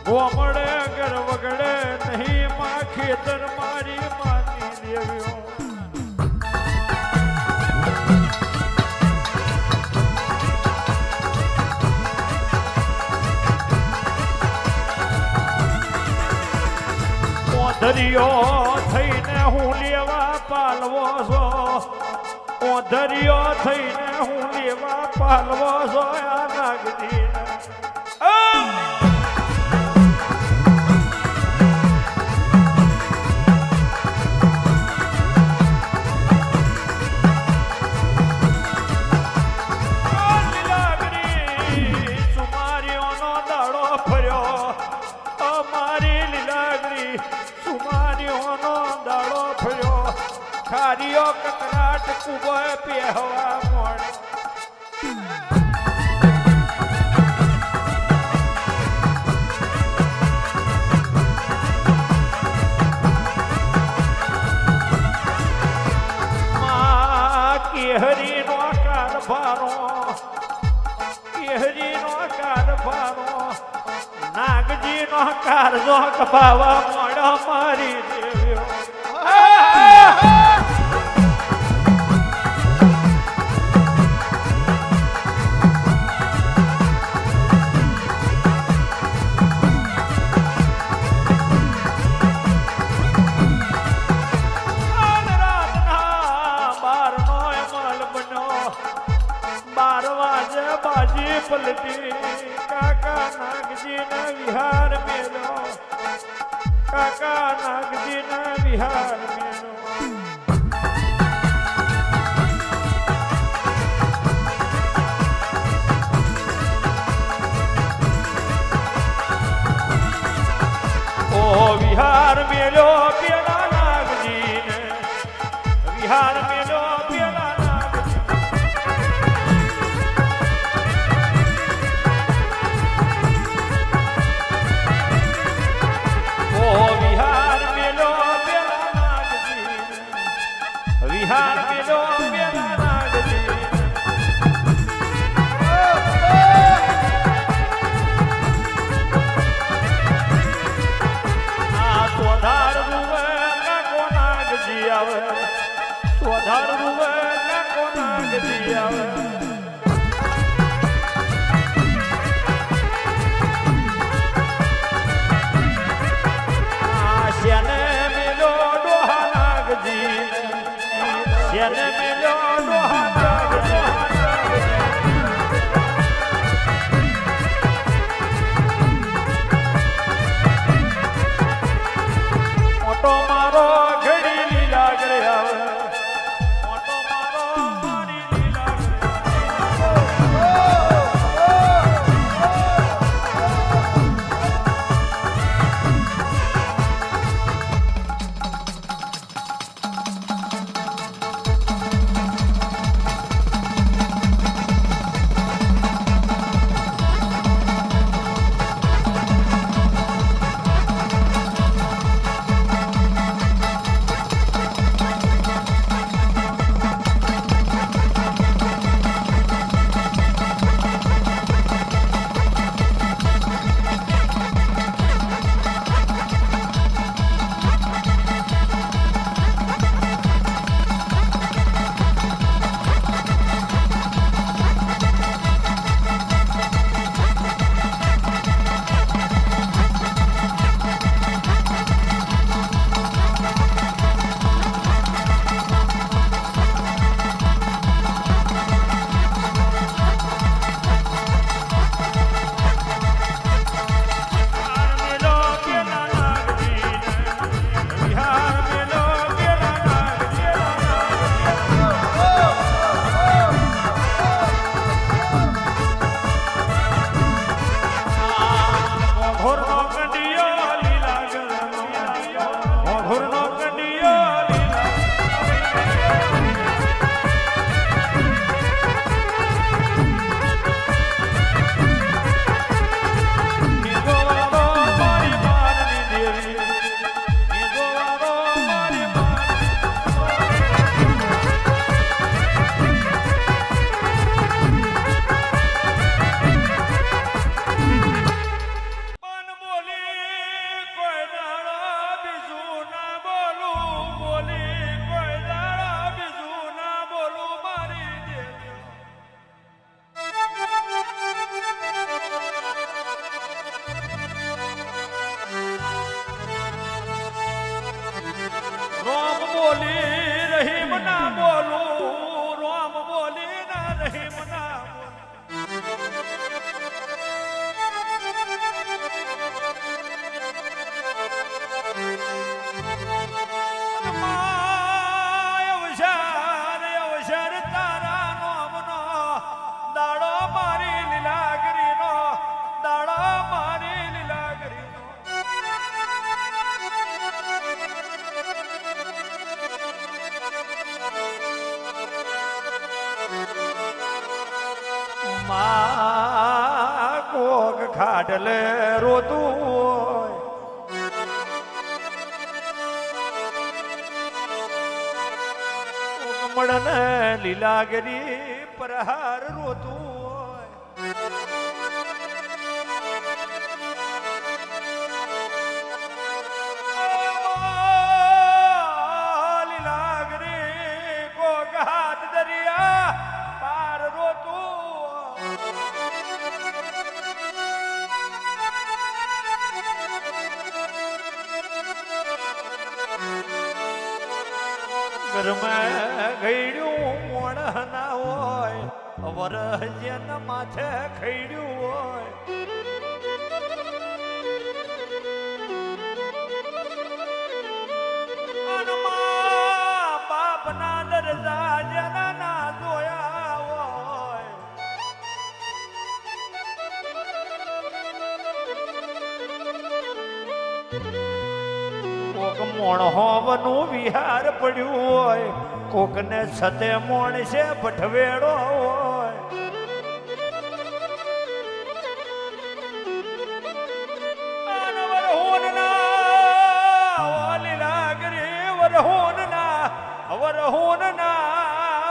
ગોમડે ઘર વગડે નહીં માં ખેતર મારી માની દેવ્યો ઓધરિયો થઈને હું લેવા પાલવો છો ઓધરિયો થઈને હું લેવા પાલવો છો આ નાગજી ખારીઓ કકરાટ કુબો પહેવા મોડે કેહરીનો કારભારો નાગજીનો કારજો કપાવા મોડો મારી દેવ્યો બાજી પલટી કાકા નાગજી ના વિહાર મેલો કાકા નાગજી ના વિહાર મેલો ઓ વિહાર મેલો પેલા નાગજી ને વિહાર મેલો પેલા વિહાર મેલો પેલા નાગજી માં કોક ખાડલે રોતું હોય કોક મળને લીલાગરી પ્રહાર રોતું હોય લીલાગરી કોક હાથ દરિયા પાર રોતું ઘરમાં ગયડ્યું મોણ ના હોય વરહ જેન માથે ખૈડ્યું હોય બાપ ના દરજા જેના ના જોયા હોય કોક મોણ હોવાનું વિહાર પડ્યું હોય કોક ને છતે મોણ છે ભઠવેડો હોય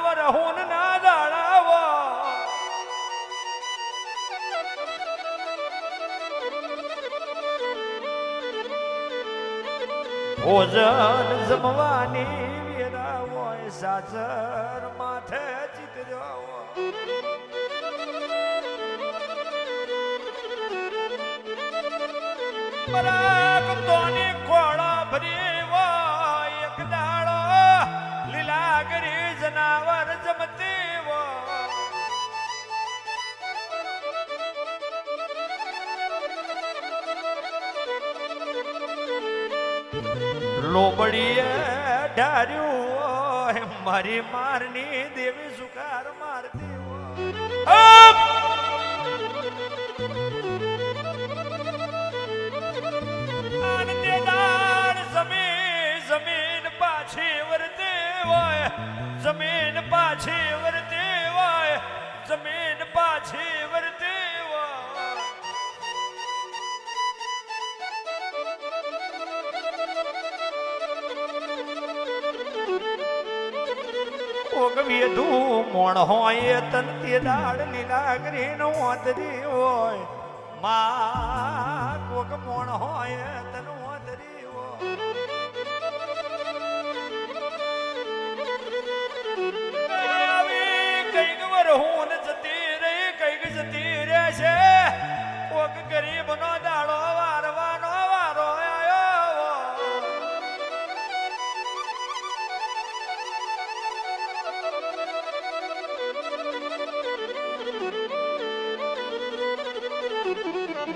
વરહુન ના દાડાવો ભોજન જમવાની વેરા હોય સાસર માથે ચિતર્યો પરાગ તોની ખોળા ભરી હોય એક દાડો લીલાગરી જનાવર જમતી હોય લોબડીએ ઢાર્યું હોય મારી મારની દેવી સુકાર મારતી હોય જમીન પાછી વરતી હોય જમીન પાછી વરતી હોય જમીન પાછી વરતી હોય કોક વેધું મોણ હોય તન તે દાડ લીલાગરી નો ઓતરી હોય માં કોક મોણ હોય તન ઓતરી હોય કઈક વરહુન જતી રહી કઈક જતી રહેશે કોક ગરીબ નો દાડો વારવાનો વારો આવ્યો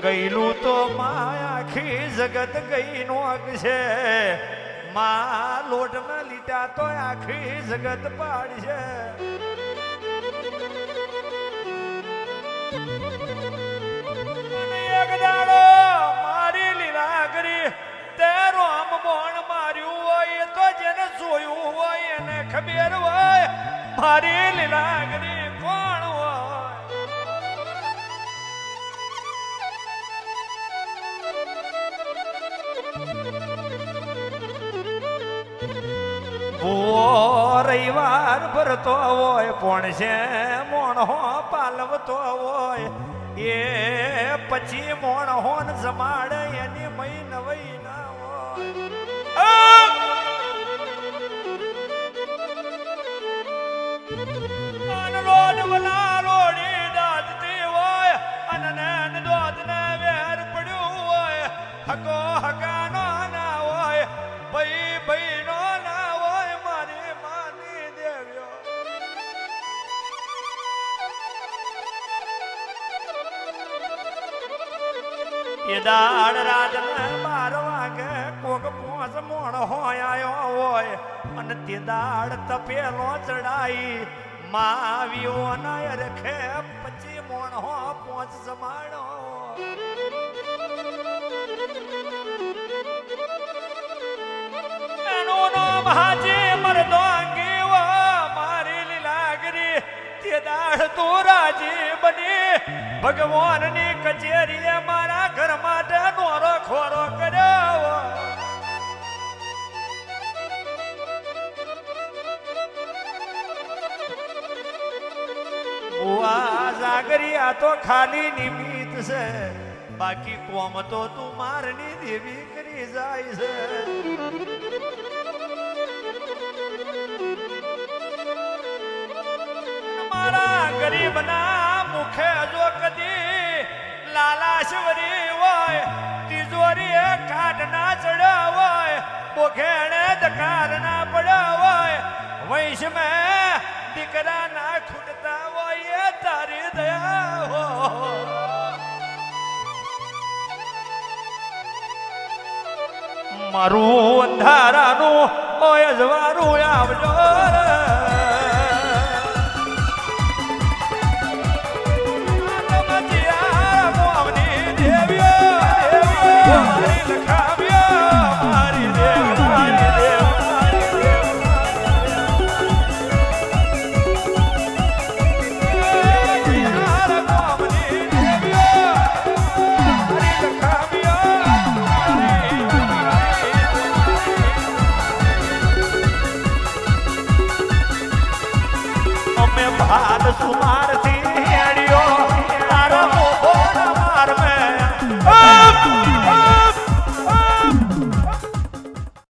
ગયેલું તો માં આખી જગત ગઈ નો છે માં લોટ માં લીટા તો આખી જગત પાડશે એક દાડો મારી લીલાગરી તેરો આમ મોણ માર્યું હોય તો જેને જોયું હોય એને ખબર હોય મારી લીલાગરી કોણ હોય રવિવાર ભરતો હોય પણ છે મોણો પાલવતો હોય એ પછી મોણો જમાડે એની મઈ નવઈ ના હોય લોડી દાદતી હોય અને દોધ ને વેર પડ્યું હોય હકો હકાનો ના હોય ભાઈ ભાઈ નો ના હોય મારી માની દેવ્યો એ દાડ રાત ને 12 વાગે કોક પોસ મોણ હોય આયો હોય અને તે દાડ તપેલો ચડાઈ માવ્યો ના રખે પછી મોણ હો પોસ સમાડો એનો નામ હાજી મરદોંગી મારી લીલાગરી તે દાડ તું રાજી બની ભગવાનની કચેરીએ મારા ઘર માટે નોરો ખોરો કર્યો. બુઆ જાગરી આ તો ખાલી નિમિત્ત છે, બાકી કોમ તો તું મારની દેવી કરી જાય છે. મારા ગરીબના મુખે જો કદી લાલાશવરી હોય, તિજોરી કાઢ ના ચડ્યો હોય, બોખેડે દકાર ના પડ્યો હોય, વૈશ મેં દીકરા ના ખૂટતા હોય એ તારી દયા હો. મારું અંધારાનું ઓય જવારું આવજો રે. સુમાર